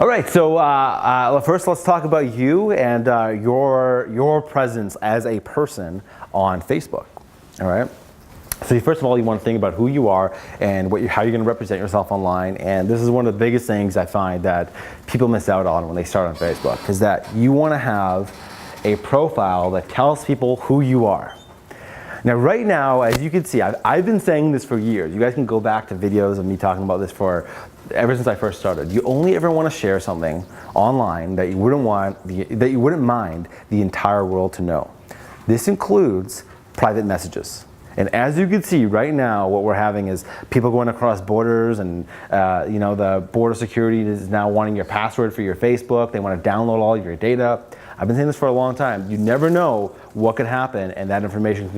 All right, so first let's talk about you and your presence as a person on Facebook. All right. So first of all, you want to think about who you are and how you're going to represent yourself online. And this is one of the biggest things I find that people miss out on when they start on Facebook, is that you want to have a profile that tells people who you are. Now, right now, as you can see, I've been saying this for years. You guys can go back to videos of me talking about this ever since I first started. You only ever want to share something online that you wouldn't mind the entire world to know. This includes private messages. And as you can see right now, what we're having is people going across borders, and the border security is now wanting your password for your Facebook. They want to download all of your data. I've been saying this for a long time. You never know what could happen, and that information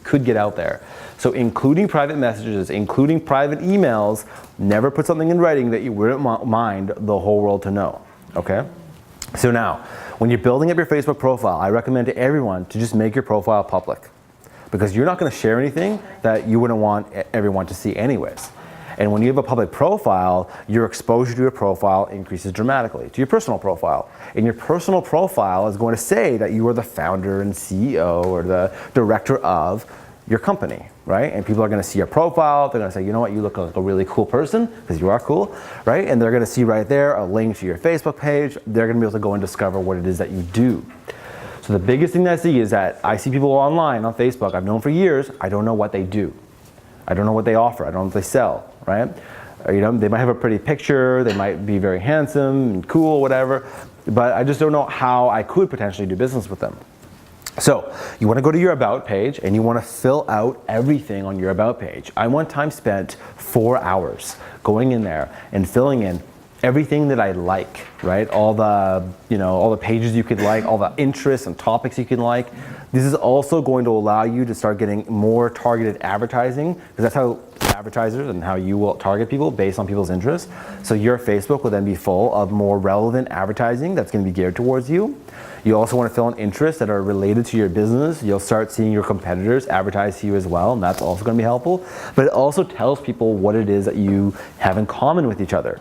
could get out there. So including private messages, including private emails, never put something in writing that you wouldn't mind the whole world to know, okay? So now, when you're building up your Facebook profile, I recommend to everyone to just make your profile public, because you're not going to share anything that you wouldn't want everyone to see anyways. And when you have a public profile, your exposure to your profile increases dramatically to your personal profile. And your personal profile is going to say that you are the founder and CEO or the director of your company, right? And people are going to see your profile. They're going to say, you know what, you look like a really cool person, because you are cool, right? And they're going to see right there a link to your Facebook page. They're going to be able to go and discover what it is that you do. So the biggest thing that I see is that I see people online on Facebook I've known for years. I don't know what they do. I don't know what they offer. I don't know what they sell, right? Or, they might have a pretty picture. They might be very handsome and cool, whatever. But I just don't know how I could potentially do business with them. So you want to go to your About page and you want to fill out everything on your About page. I one time spent 4 hours going in there and filling in everything that I like, right? All the pages you could like, all the interests and topics you can like. This is also going to allow you to start getting more targeted advertising, because that's how advertisers and how you will target people based on people's interests. So your Facebook will then be full of more relevant advertising that's going to be geared towards you. You also want to fill in interests that are related to your business. You'll start seeing your competitors advertise to you as well, and that's also going to be helpful. But it also tells people what it is that you have in common with each other.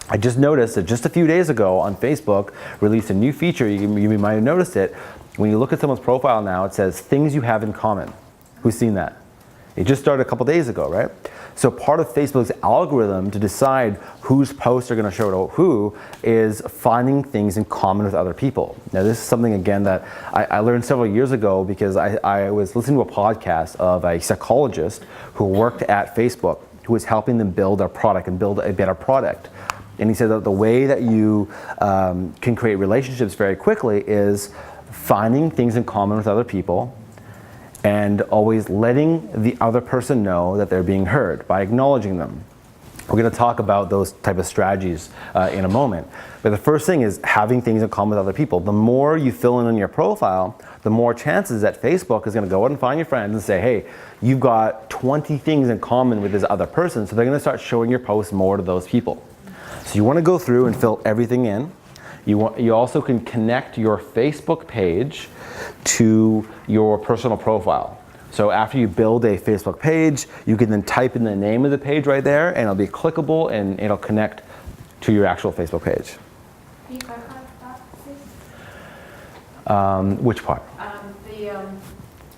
I just noticed that just a few days ago on Facebook released a new feature. You might have noticed it. When you look at someone's profile now, it says things you have in common. Who's seen that? It just started a couple days ago, right? So part of Facebook's algorithm to decide whose posts are going to show to who is finding things in common with other people. Now this is something, again, that I learned several years ago, because I was listening to a podcast of a psychologist who worked at Facebook, who was helping them build their product and build a better product. And he said that the way that you can create relationships very quickly is finding things in common with other people and always letting the other person know that they're being heard by acknowledging them. We're going to talk about those type of strategies in a moment. But the first thing is having things in common with other people. The more you fill in on your profile, the more chances that Facebook is going to go out and find your friends and say, hey, you've got 20 things in common with this other person. So they're going to start showing your posts more to those people. So you want to go through and fill everything in. You also can connect your Facebook page to your personal profile. So after you build a Facebook page, you can then type in the name of the page right there, and it'll be clickable and it'll connect to your actual Facebook page. Can you clarify that, please? Which part?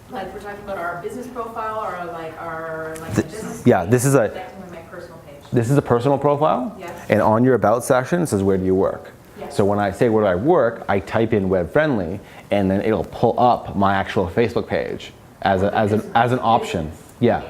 Like we're talking about our business profile, or like our business. Yeah, this is connecting with my personal page. This is a personal profile. Yes. And on your About section, it says, where do you work? Yes. So when I say where do I work, I type in web friendly, and then it'll pull up my actual Facebook page as an option. Yeah.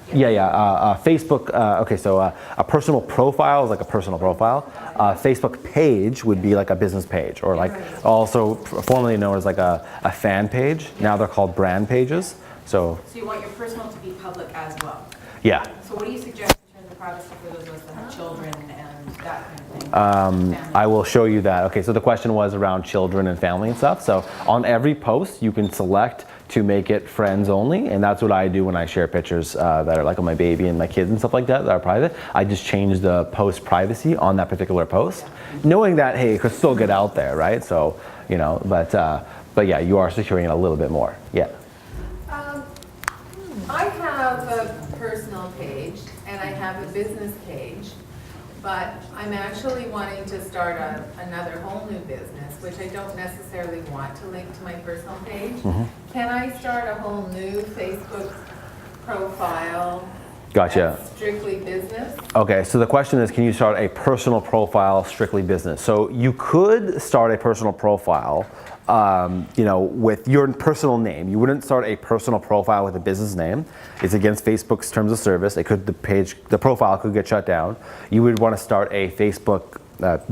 Facebook. Okay, so a personal profile is like a personal profile. Facebook page would be like a business page, or like also formerly known as like a fan page. Now they're called brand pages. So you want your personal to be public as well. Yeah. So what do you suggest in terms of privacy for those of us that have children and that kind of thing? I will show you that. Okay, so the question was around children and family and stuff. So on every post, you can select to make it friends only, and that's what I do when I share pictures that are like of my baby and my kids and stuff like that are private. I just change the post privacy on that particular post, knowing that, hey, it could still get out there, right? So, but yeah, you are securing it a little bit more. Yeah. I have a personal page and I have a business page, but I'm actually wanting to start another whole new business, which I don't necessarily want to link to my personal page. Can I start a whole new Facebook profile? Gotcha. That's strictly business? Okay, so the question is, can you start a personal profile strictly business? So you could start a personal profile, with your personal name. You wouldn't start a personal profile with a business name. It's against Facebook's terms of service. The profile could get shut down. You would want to start a Facebook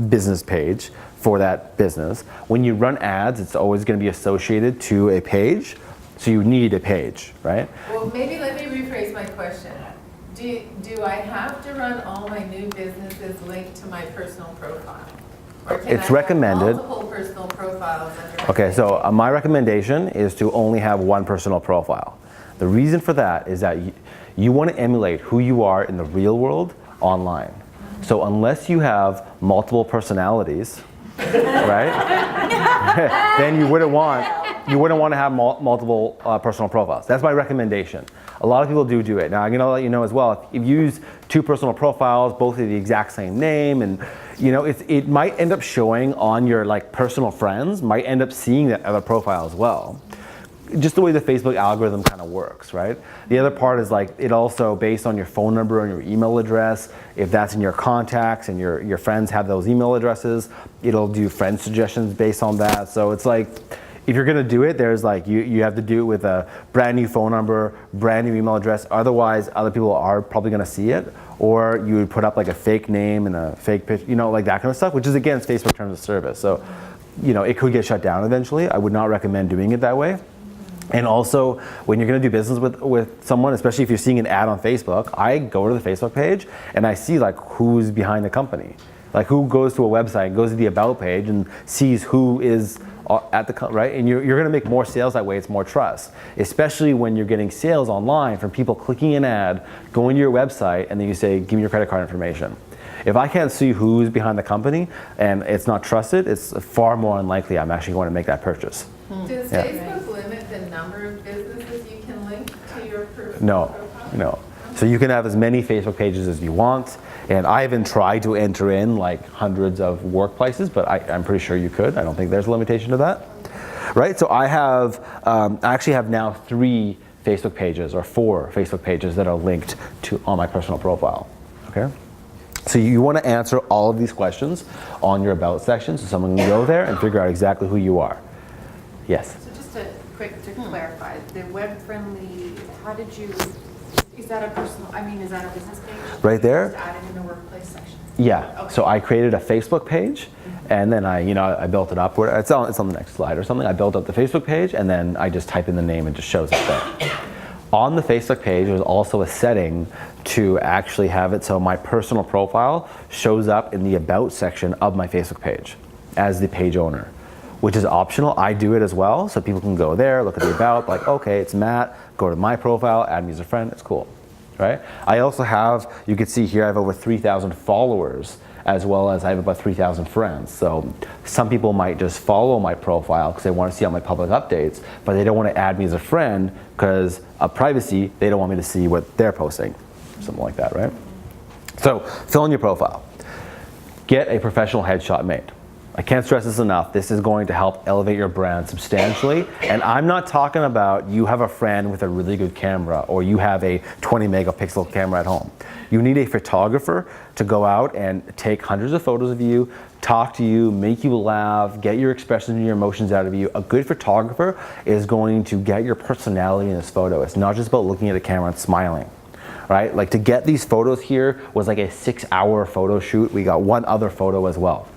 business page for that business. When you run ads, it's always going to be associated to a page, so you need a page, right? Well, maybe let me rephrase my question. Do I have to run all my new businesses linked to my personal profile? Or can It's I recommended. have multiple personal profiles under my Okay, name? so my recommendation is to only have one personal profile. The reason for that is that you want to emulate who you are in the real world online. So unless you have multiple personalities, right? Then you wouldn't want to have multiple personal profiles. That's my recommendation. A lot of people do it. Now I'm gonna let you know as well, if you use two personal profiles, both of the exact same name, and it might end up showing on your personal friends, might end up seeing that other profile as well. Just the way the Facebook algorithm kind of works, right? The other part is it also based on your phone number and your email address. If that's in your contacts and your friends have those email addresses, it'll do friend suggestions based on that. So it's if you're gonna do it, there's you have to do it with a brand new phone number, brand new email address. Otherwise, other people are probably gonna see it. Or you would put up a fake name and a fake picture, that kind of stuff, which is against Facebook terms of service. So, it could get shut down eventually. I would not recommend doing it that way. And also, when you're going to do business with someone, especially if you're seeing an ad on Facebook, I go to the Facebook page and I see who's behind the company. Who goes to a website, goes to the about page and sees who is at the, right? And you're going to make more sales that way. It's more trust, especially when you're getting sales online from people clicking an ad, going to your website, and then you say, give me your credit card information. If I can't see who's behind the company and it's not trusted, it's far more unlikely I'm actually going to make that purchase. Does Facebook limit the number of businesses you can link to your personal profile? No. So you can have as many Facebook pages as you want, and I haven't tried to enter in hundreds of workplaces, but I'm pretty sure you could. I don't think there's a limitation to that, right? So I actually have now 3 Facebook pages or 4 Facebook pages that are linked on my personal profile. Okay. So you want to answer all of these questions on your about section, so someone can go there and figure out exactly who you are. Yes. So just to clarify, the web-friendly, is that a business page? Right there? Just add it in the workplace section? Yeah. Okay. So I created a Facebook page, and then I built it up. It's on the next slide or something. I built up the Facebook page, and then I just type in the name and it just shows up there. On the Facebook page, there's also a setting to actually have it so my personal profile shows up in the about section of my Facebook page as the page owner, which is optional. I do it as well, so people can go there, look at the about, okay, it's Matt, go to my profile, add me as a friend, it's cool, right? I also have, you can see here, I have over 3,000 followers, as well as I have about 3,000 friends. So some people might just follow my profile because they want to see all my public updates, but they don't want to add me as a friend because of privacy, they don't want me to see what they're posting, something like that, right? So fill in your profile. Get a professional headshot made. I can't stress this enough. This is going to help elevate your brand substantially. And I'm not talking about you have a friend with a really good camera or you have a 20 megapixel camera at home. You need a photographer to go out and take hundreds of photos of you, talk to you, make you laugh, get your expressions and your emotions out of you. A good photographer is going to get your personality in this photo. It's not just about looking at the camera and smiling. Right? To get these photos here was a 6-hour photo shoot. We got one other photo as well.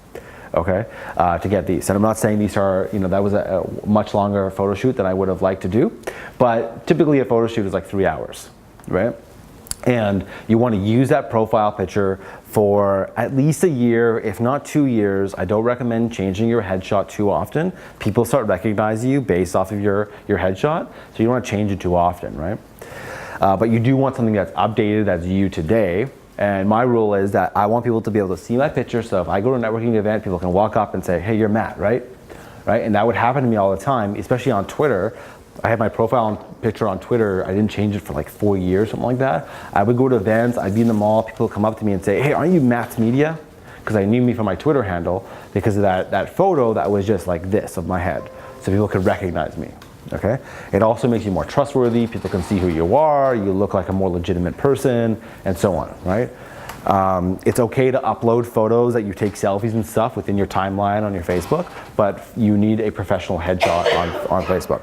Okay, to get these. And I'm not saying these are, that was a much longer photo shoot than I would have liked to do, but typically a photo shoot is 3 hours, right? And you want to use that profile picture for at least a year, if not 2 years. I don't recommend changing your headshot too often. People start recognizing you based off of your headshot, so you don't want to change it too often, right? But you do want something that's updated as you today. And my rule is that I want people to be able to see my picture, so if I go to a networking event, people can walk up and say, hey, you're Matt, right? And that would happen to me all the time, especially on Twitter. I had my profile picture on Twitter. I didn't change it for like 4 years, something like that. I would go to events, I'd be in the mall, people would come up to me and say, hey, aren't you Matt's Media? Because I knew me from my Twitter handle because of that photo that was just like this of my head. So people could recognize me, okay? It also makes you more trustworthy. People can see who you are. You look like a more legitimate person and so on, right? It's okay to upload photos that you take selfies and stuff within your timeline on your Facebook, but you need a professional headshot on Facebook.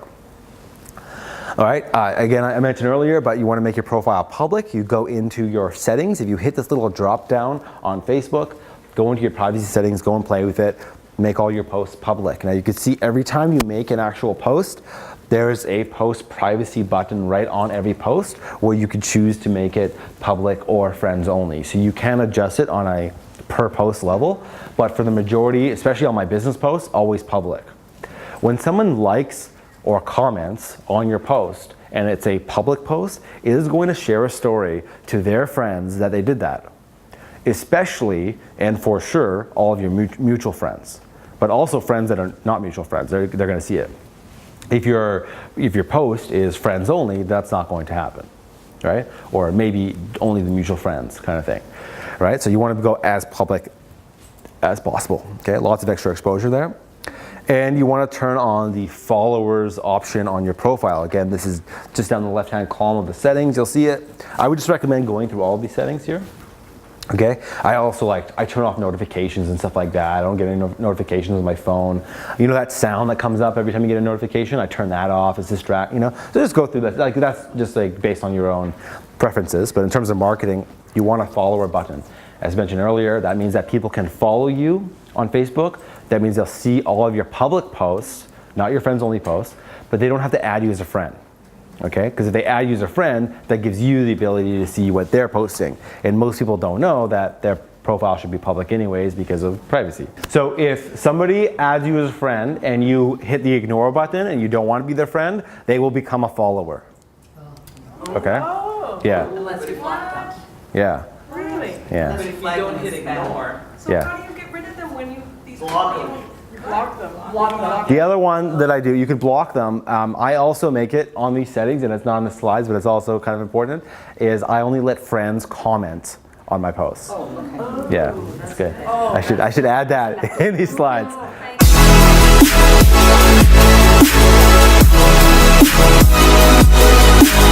All right, again, I mentioned earlier, but you want to make your profile public. You go into your settings. If you hit this little drop down on Facebook, go into your privacy settings, go and play with it, make all your posts public. Now you can see every time you make an actual post, there's a post privacy button right on every post where you can choose to make it public or friends only. So you can adjust it on a per post level, but for the majority, especially on my business posts, always public. When someone likes or comments on your post and it's a public post, it is going to share a story to their friends that they did that. Especially, and for sure, all of your mutual friends, but also friends that are not mutual friends, they're gonna see it. If your post is friends only, that's not going to happen, right? Or maybe only the mutual friends kind of thing, right? So you want to go as public as possible, okay? Lots of extra exposure there. And you want to turn on the followers option on your profile. Again, this is just down the left-hand column of the settings. You'll see it. I would just recommend going through all of these settings here. Okay. I also I turn off notifications and stuff like that. I don't get any notifications on my phone. You know that sound that comes up every time you get a notification? I turn that off. It's distracting. So just go through that. Like that's just like based on your own preferences. But in terms of marketing, you want a follower button. As mentioned earlier, that means that people can follow you on Facebook. That means they'll see all of your public posts, not your friends only posts, but they don't have to add you as a friend, okay? Because if they add you as a friend, that gives you the ability to see what they're posting. And most people don't know that their profile should be public anyways because of privacy. So if somebody adds you as a friend and you hit the ignore button and you don't want to be their friend, they will become a follower, okay? Yeah. Unless you block them. Yeah. Really? Yeah. But if you don't hit ignore. So Yeah. how do you get rid of them when you, these Block people- them. Block them. Block them. The other one that I do, you can block them. I also make it on these settings, and it's not on the slides, but it's also kind of important, is I only let friends comment on my posts. Oh, okay. Yeah, that's good. I should add that in these slides. Oh, thank you.